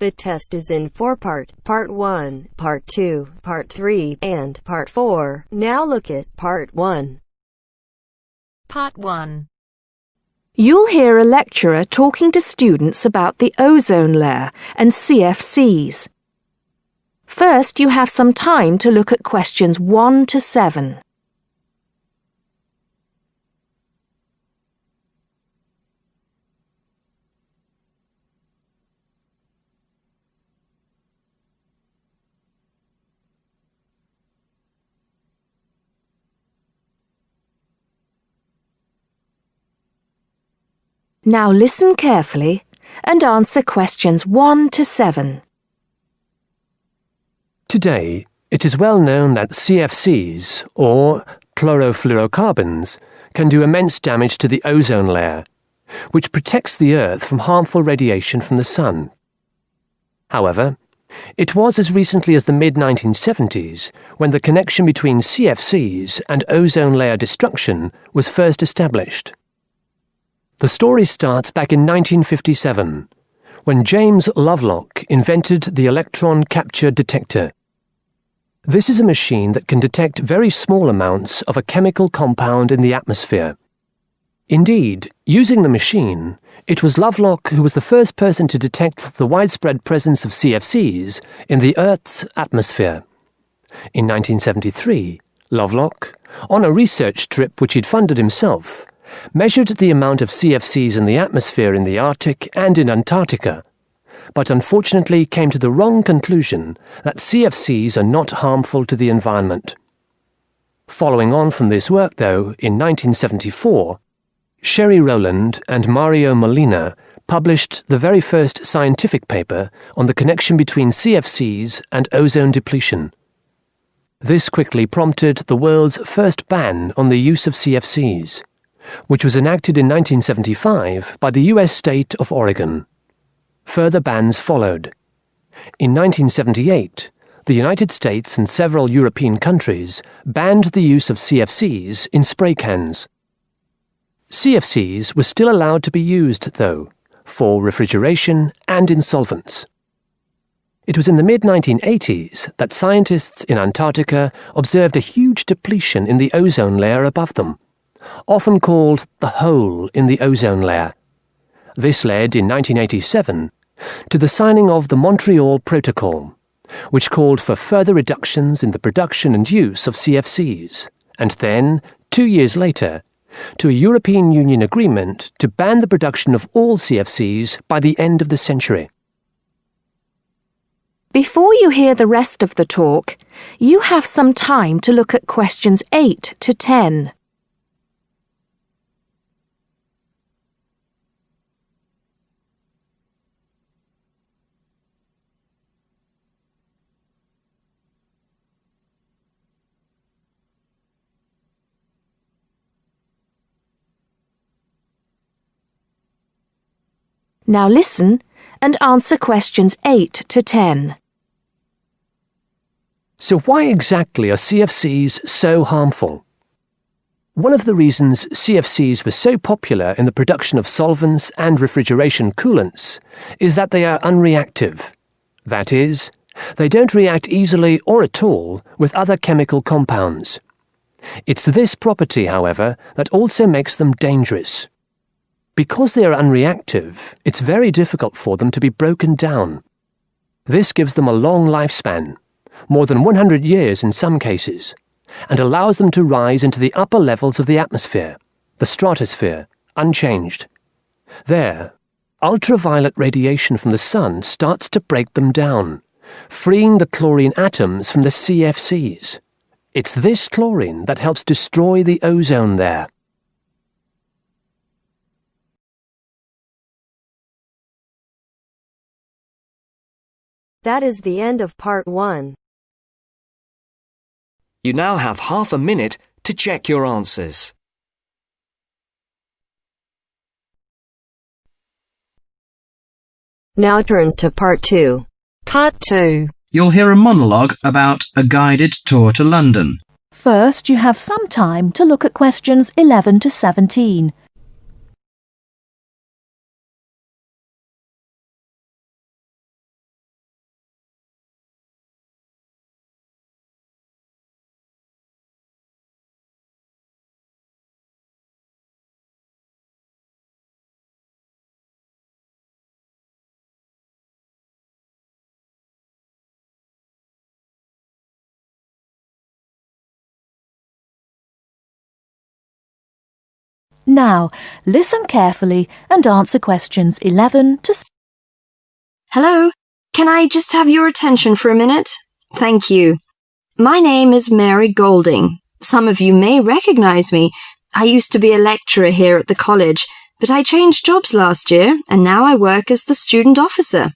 The test is in 4 parts: Part 1, Part 2, Part 3, and Part 4. Now look at Part 1. Part 1. You'll hear a lecturer talking to students about the ozone layer and CFCs. First, you have some time to look at questions 1 to 7. Now listen carefully and answer questions 1 to 7. Today, it is well known that CFCs, or chlorofluorocarbons, can do immense damage to the ozone layer, which protects the Earth from harmful radiation from the sun. However, it was as recently as the mid-1970s when the connection between CFCs and ozone layer destruction was first established. The story starts back in 1957, when James Lovelock invented the electron capture detector. This is a machine that can detect very small amounts of a chemical compound in the atmosphere. Indeed, using the machine, it was Lovelock who was the first person to detect the widespread presence of CFCs in the Earth's atmosphere. In 1973, Lovelock, on a research trip which he'd funded himself, measured the amount of CFCs in the atmosphere in the Arctic and in Antarctica, but unfortunately came to the wrong conclusion that CFCs are not harmful to the environment. Following on from this work, though, in 1974, Sherry Rowland and Mario Molina published the very first scientific paper on the connection between CFCs and ozone depletion. This quickly prompted the world's first ban on the use of CFCs, which was enacted in 1975 by the US state of Oregon. Further bans followed. In 1978, the United States and several European countries banned the use of CFCs in spray cans. CFCs were still allowed to be used, though, for refrigeration and in solvents. It was in the mid-1980s that scientists in Antarctica observed a huge depletion in the ozone layer above them, often called the hole in the ozone layer. This led, in 1987, to the signing of the Montreal Protocol, which called for further reductions in the production and use of CFCs, and then, 2 years later, to a European Union agreement to ban the production of all CFCs by the end of the century. Before you hear the rest of the talk, you have some time to look at questions 8 to 10. Now listen and answer questions 8 to 10. So why exactly are CFCs so harmful? One of the reasons CFCs were so popular in the production of solvents and refrigeration coolants is that they are unreactive. That is, they don't react easily or at all with other chemical compounds. It's this property, however, that also makes them dangerous. Because they are unreactive, it's very difficult for them to be broken down. This gives them a long lifespan, more than 100 years in some cases, and allows them to rise into the upper levels of the atmosphere, the stratosphere, unchanged. There, ultraviolet radiation from the sun starts to break them down, freeing the chlorine atoms from the CFCs. It's this chlorine that helps destroy the ozone there. That is the end of Part 1. You now have half a minute to check your answers. Now turns to Part 2. Part 2. You'll hear a monologue about a guided tour to London. First, you have some time to look at questions 11 to 17. Now, listen carefully and answer questions 11 to 17. Hello, can I just have your attention for a minute? Thank you. My name is Mary Golding. Some of you may recognize me. I used to be a lecturer here at the college, but I changed jobs last year and now I work as the student officer.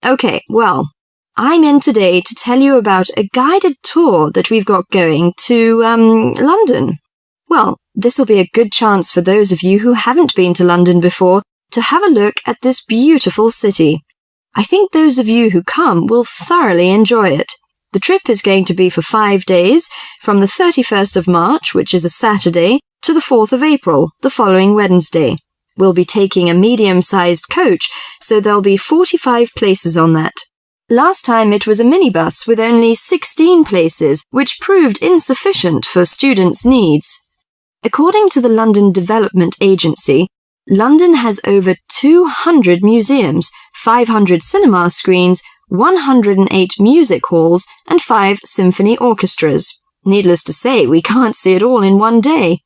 Okay, well, I'm in today to tell you about a guided tour that we've got going to, London. Well, this will be a good chance for those of you who haven't been to London before to have a look at this beautiful city. I think those of you who come will thoroughly enjoy it. The trip is going to be for 5 days, from the 31st of March, which is a Saturday, to the 4th of April, the following Wednesday. We'll be taking a medium-sized coach, so there'll be 45 places on that. Last time it was a minibus with only 16 places, which proved insufficient for students' needs. According to the London Development Agency, London has over 200 museums, 500 cinema screens, 108 music halls, and 5 symphony orchestras. Needless to say, we can't see it all in one day.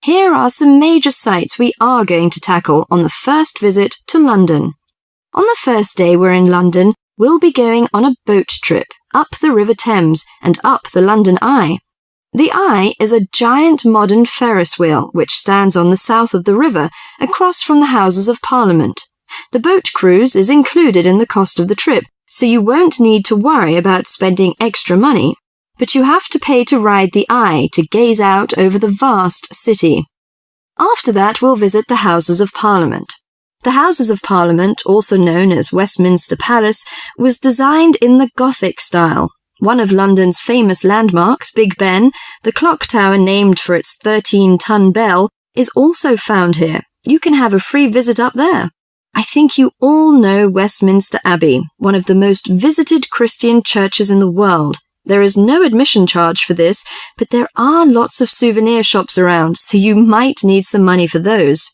Here are some major sites we are going to tackle on the first visit to London. On the first day we're in London, we'll be going on a boat trip up the River Thames and up the London Eye. The Eye is a giant modern Ferris wheel which stands on the south of the river, across from the Houses of Parliament. The boat cruise is included in the cost of the trip, so you won't need to worry about spending extra money. But you have to pay to ride the Eye to gaze out over the vast city. After that, we'll visit the Houses of Parliament. The Houses of Parliament, also known as Westminster Palace, was designed in the Gothic style. One of London's famous landmarks, Big Ben, the clock tower named for its 13-ton bell, is also found here. You can have a free visit up there. I think you all know Westminster Abbey, one of the most visited Christian churches in the world. There is no admission charge for this, but there are lots of souvenir shops around, so you might need some money for those.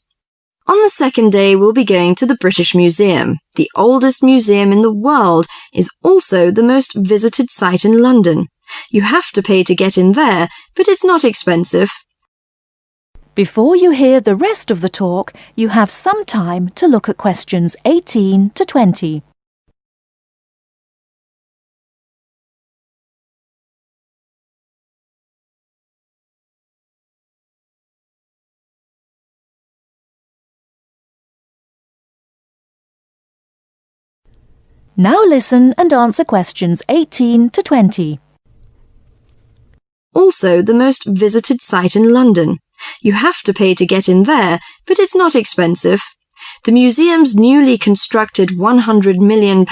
On the second day, we'll be going to the British Museum. The oldest museum in the world is also the most visited site in London. You have to pay to get in there, but it's not expensive. Before you hear the rest of the talk, you have some time to look at questions 18 to 20. Now listen and answer questions 18 to 20. Also the most visited site in London. You have to pay to get in there, but it's not expensive. The museum's newly constructed £100 million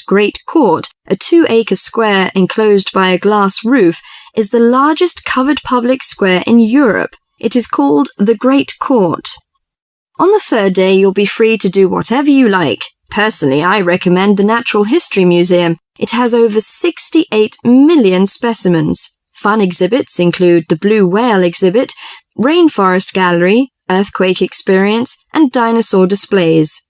Great Court, a 2-acre square enclosed by a glass roof, is the largest covered public square in Europe. It is called the Great Court. On the third day, you'll be free to do whatever you like. Personally, I recommend the Natural History Museum. It has over 68 million specimens. Fun exhibits include the Blue Whale exhibit, Rainforest Gallery, Earthquake Experience, and dinosaur displays.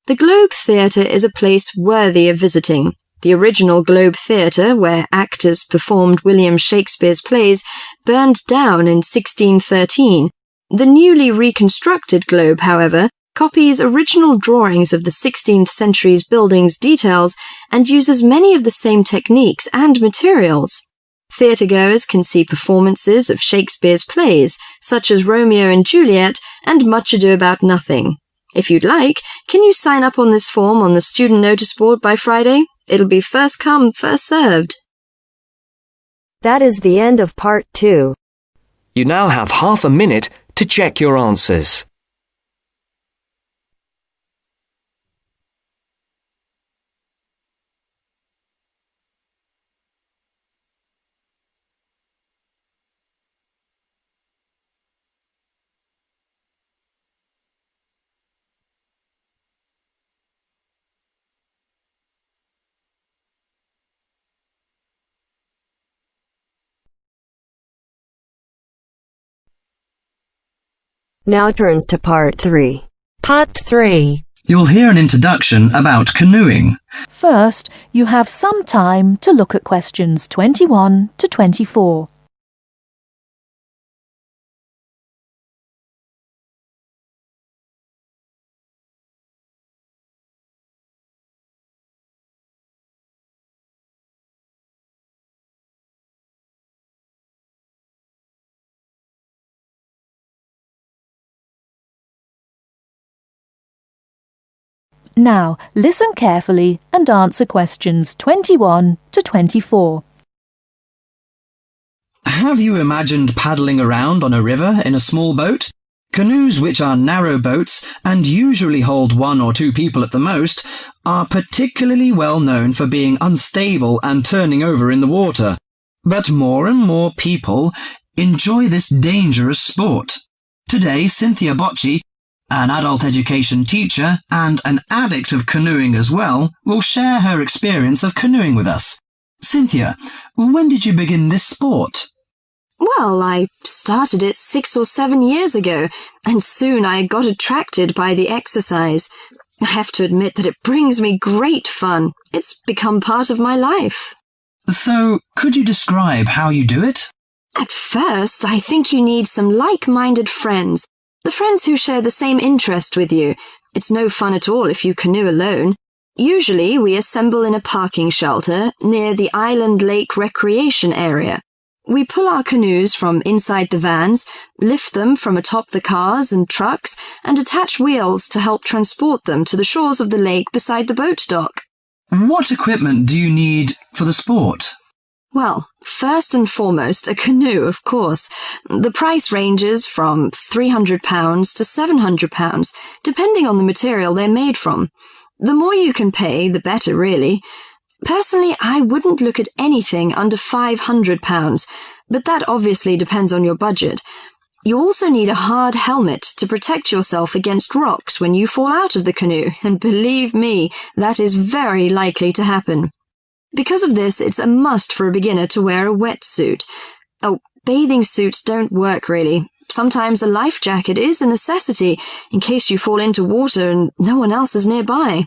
The Globe Theatre is a place worthy of visiting. The original Globe Theatre, where actors performed William Shakespeare's plays, burned down in 1613. The newly reconstructed Globe, however, copies original drawings of the 16th century's building's details and uses many of the same techniques and materials. Theatregoers can see performances of Shakespeare's plays, such as Romeo and Juliet and Much Ado About Nothing. If you'd like, can you sign up on this form on the student notice board by Friday? It'll be first come, first served. That is the end of part 2. You now have half a minute to check your answers. Now turns to part 3. Part 3. You'll hear an introduction about canoeing. First, you have some time to look at questions 21 to 24. Now, listen carefully and answer questions 21 to 24. Have you imagined paddling around on a river in a small boat? Canoes, which are narrow boats and usually hold 1 or 2 people at the most, are particularly well known for being unstable and turning over in the water. But more and more people enjoy this dangerous sport. Today, Cynthia Bocci, an adult education teacher and an addict of canoeing as well, will share her experience of canoeing with us. Cynthia, when did you begin this sport? Well, I started it 6 or 7 years ago, and soon I got attracted by the exercise. I have to admit that it brings me great fun. It's become part of my life. So, could you describe how you do it? At first, I think you need some like-minded friends. The friends who share the same interest with you. It's no fun at all if you canoe alone. Usually, we assemble in a parking shelter near the Island Lake Recreation Area. We pull our canoes from inside the vans, lift them from atop the cars and trucks, and attach wheels to help transport them to the shores of the lake beside the boat dock. What equipment do you need for the sport? Well, first and foremost, a canoe, of course. The price ranges from £300 to £700, depending on the material they're made from. The more you can pay, the better, really. Personally, I wouldn't look at anything under £500, but that obviously depends on your budget. You also need a hard helmet to protect yourself against rocks when you fall out of the canoe, and believe me, that is very likely to happen. Because of this, it's a must for a beginner to wear a wetsuit. Oh, bathing suits don't work really. Sometimes a life jacket is a necessity in case you fall into water and no one else is nearby.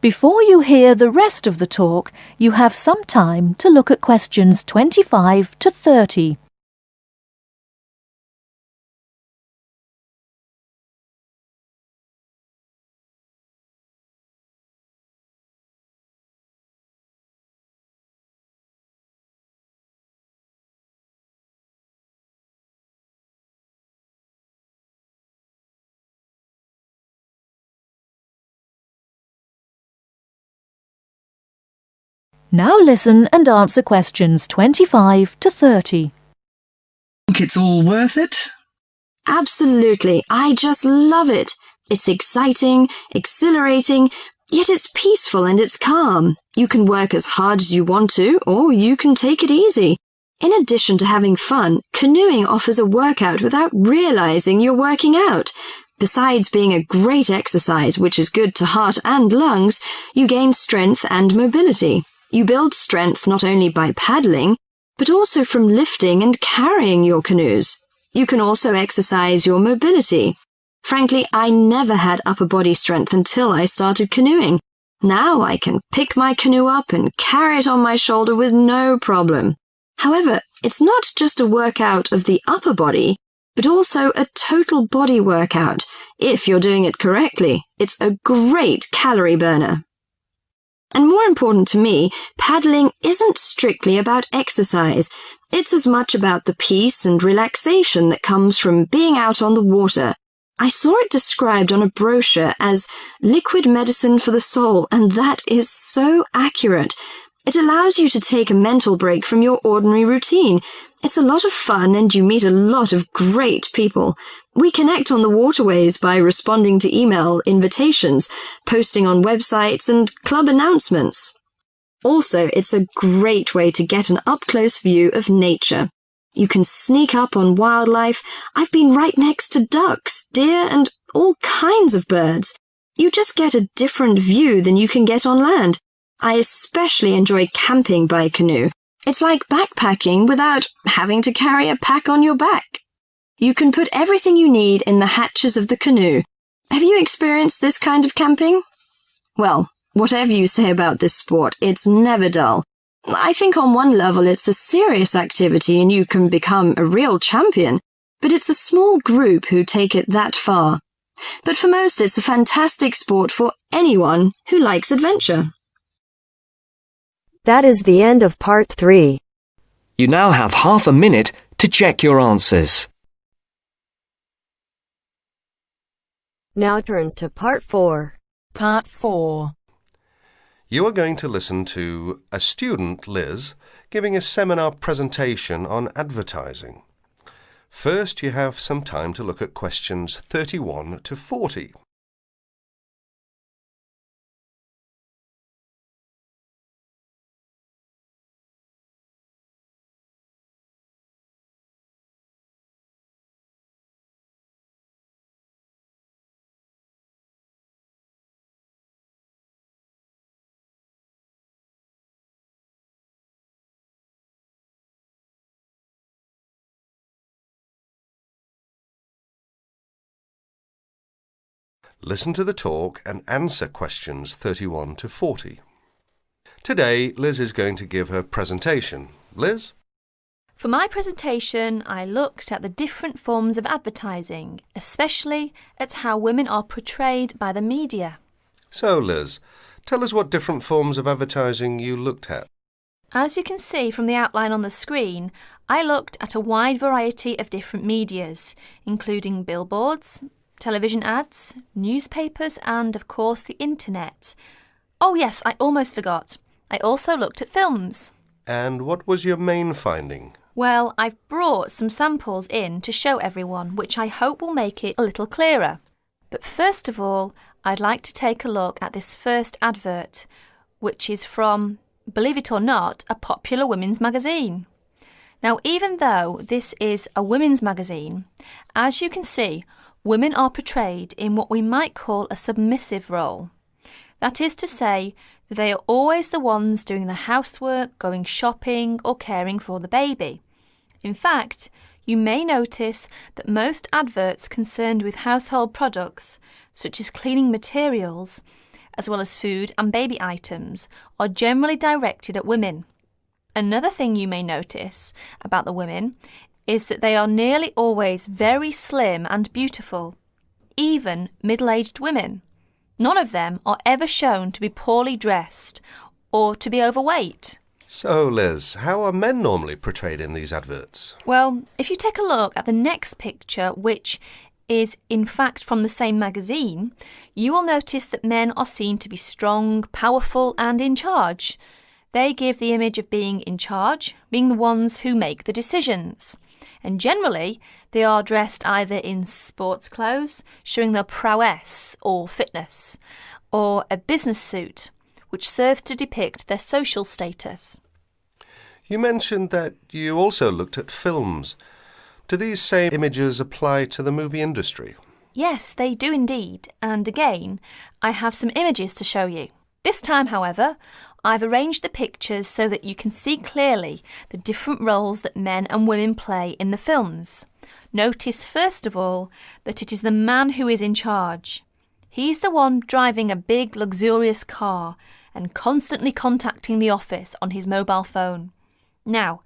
Before you hear the rest of the talk, you have some time to look at questions 25 to 30. Now listen and answer questions 25 to 30. Think it's all worth it? Absolutely. I just love it. It's exciting, exhilarating, yet it's peaceful and it's calm. You can work as hard as you want to, or you can take it easy. In addition to having fun, canoeing offers a workout without realizing you're working out. Besides being a great exercise, which is good to heart and lungs, you gain strength and mobility. You build strength not only by paddling, but also from lifting and carrying your canoes. You can also exercise your mobility. Frankly, I never had upper body strength until I started canoeing. Now I can pick my canoe up and carry it on my shoulder with no problem. However, it's not just a workout of the upper body, but also a total body workout. If you're doing it correctly, it's a great calorie burner. And more important to me, paddling isn't strictly about exercise. It's as much about the peace and relaxation that comes from being out on the water. I saw it described on a brochure as liquid medicine for the soul, and that is so accurate. It allows you to take a mental break from your ordinary routine. It's a lot of fun and you meet a lot of great people. We connect on the waterways by responding to email invitations, posting on websites and club announcements. Also, it's a great way to get an up-close view of nature. You can sneak up on wildlife. I've been right next to ducks, deer, and all kinds of birds. You just get a different view than you can get on land. I especially enjoy camping by canoe. It's like backpacking without having to carry a pack on your back. You can put everything you need in the hatches of the canoe. Have you experienced this kind of camping? Well, whatever you say about this sport, it's never dull. I think on one level it's a serious activity and you can become a real champion, but it's a small group who take it that far. But for most, it's a fantastic sport for anyone who likes adventure. That is the end of part 3. You now have half a minute to check your answers. Now turns to Part 4. Part 4. You are going to listen to a student, Liz, giving a seminar presentation on advertising. First, you have some time to look at questions 31 to 40. Listen to the talk and answer questions 31 to 40. Today, Liz is going to give her presentation. Liz? For my presentation, I looked at the different forms of advertising, especially at how women are portrayed by the media. So, Liz, tell us what different forms of advertising you looked at. As you can see from the outline on the screen, I looked at a wide variety of different medias, including billboards, television ads, newspapers and, of course, the internet. Oh yes, I almost forgot. I also looked at films. And what was your main finding? Well, I've brought some samples in to show everyone, which I hope will make it a little clearer. But first of all, I'd like to take a look at this first advert, which is from, believe it or not, a popular women's magazine. Now, even though this is a women's magazine, as you can see, women are portrayed in what we might call a submissive role. That is to say, that they are always the ones doing the housework, going shopping, or caring for the baby. In fact, you may notice that most adverts concerned with household products, such as cleaning materials, as well as food and baby items, are generally directed at women. Another thing you may notice about the women is that they are nearly always very slim and beautiful, even middle-aged women. None of them are ever shown to be poorly dressed or to be overweight. So, Liz, how are men normally portrayed in these adverts? Well, if you take a look at the next picture, which is in fact from the same magazine, you will notice that men are seen to be strong, powerful and in charge. They give the image of being in charge, being the ones who make the decisions. And generally, they are dressed either in sports clothes, showing their prowess or fitness, or a business suit, which serves to depict their social status. You mentioned that you also looked at films. Do these same images apply to the movie industry? Yes, they do indeed. And again, I have some images to show you. This time, however, I've arranged the pictures so that you can see clearly the different roles that men and women play in the films. Notice first of all that it is the man who is in charge. He's the one driving a big luxurious car and constantly contacting the office on his mobile phone. Now,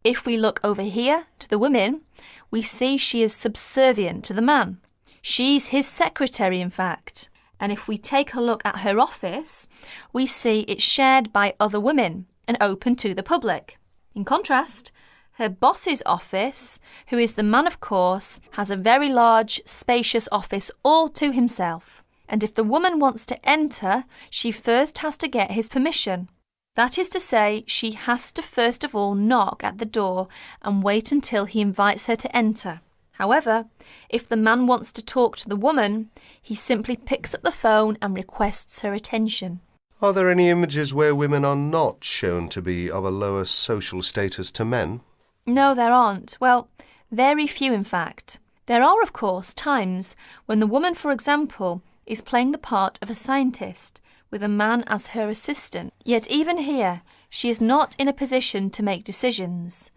if we look over here to the women, we see she is subservient to the man. She's his secretary, in fact. And if we take a look at her office, we see it's shared by other women and open to the public. In contrast, her boss's office, who is the man of course, has a very large, spacious office all to himself. And if the woman wants to enter, she first has to get his permission. That is to say, she has to first of all knock at the door and wait until he invites her to enter. However, if the man wants to talk to the woman, he simply picks up the phone and requests her attention. Are there any images where women are not shown to be of a lower social status to men? No, there aren't. Well, very few in fact. There are, of course, times when the woman, for example, is playing the part of a scientist with a man as her assistant. Yet even here, she is not in a position to make decisions.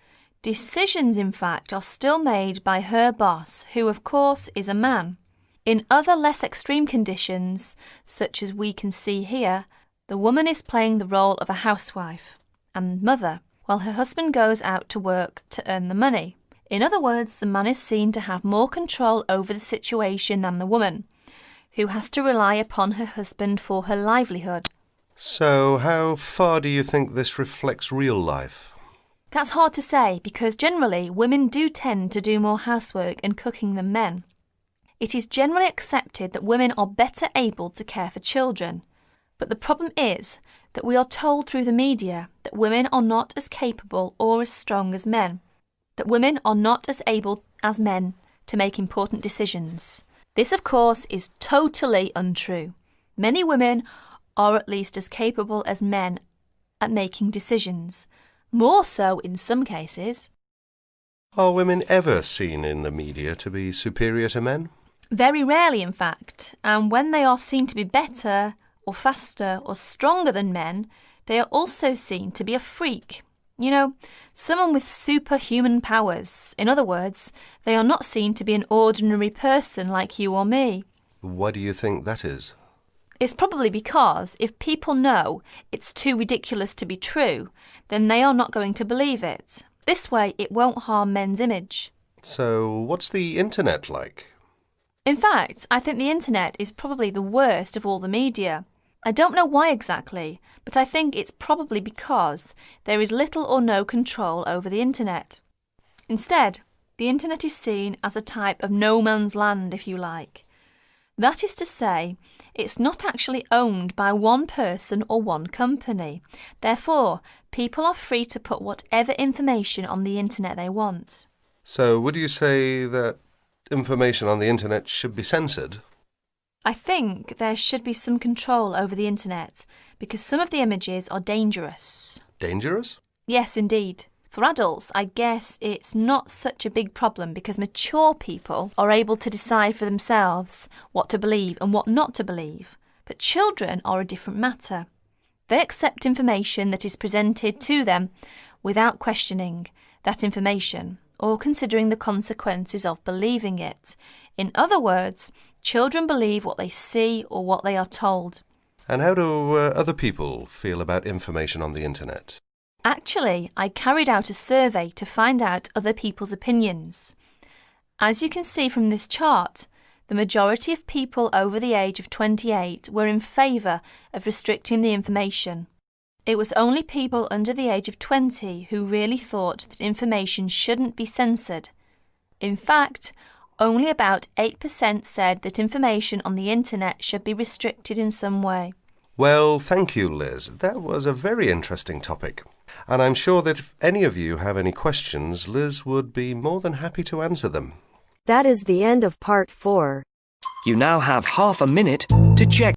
Decisions, in fact, are still made by her boss, who, of course, is a man. In other less extreme conditions, such as we can see here, the woman is playing the role of a housewife and mother, while her husband goes out to work to earn the money. In other words, the man is seen to have more control over the situation than the woman, who has to rely upon her husband for her livelihood. So, how far do you think this reflects real life? That's hard to say because generally women do tend to do more housework and cooking than men. It is generally accepted that women are better able to care for children. But the problem is that we are told through the media that women are not as capable or as strong as men, that women are not as able as men to make important decisions. This, of course, is totally untrue. Many women are at least as capable as men at making decisions, more so in some cases. Are women ever seen in the media to be superior to men? Very rarely, in fact, and when they are seen to be better or faster or stronger than men, they are also seen to be a freak. You know, someone with superhuman powers. In other words, they are not seen to be an ordinary person like you or me. Why do you think that is? It's probably because if people know it's too ridiculous to be true, then they are not going to believe it. This way, it won't harm men's image. So, what's the internet like? In fact, I think the internet is probably the worst of all the media. I don't know why exactly, but I think it's probably because there is little or no control over the internet. Instead, the internet is seen as a type of no man's land, if you like. That is to say, it's not actually owned by one person or one company. Therefore, people are free to put whatever information on the internet they want. So, would you say that information on the internet should be censored? I think there should be some control over the internet because some of the images are dangerous. Dangerous? Yes, indeed. For adults, I guess it's not such a big problem because mature people are able to decide for themselves what to believe and what not to believe. But children are a different matter. They accept information that is presented to them without questioning that information or considering the consequences of believing it. In other words, children believe what they see or what they are told. And how do other people feel about information on the internet? Actually, I carried out a survey to find out other people's opinions. As you can see from this chart, the majority of people over the age of 28 were in favour of restricting the information. It was only people under the age of 20 who really thought that information shouldn't be censored. In fact, only about 8% said that information on the internet should be restricted in some way. Well, thank you, Liz. That was a very interesting topic. And I'm sure that if any of you have any questions, Liz would be more than happy to answer them. That is the end of part 4. You now have half a minute to check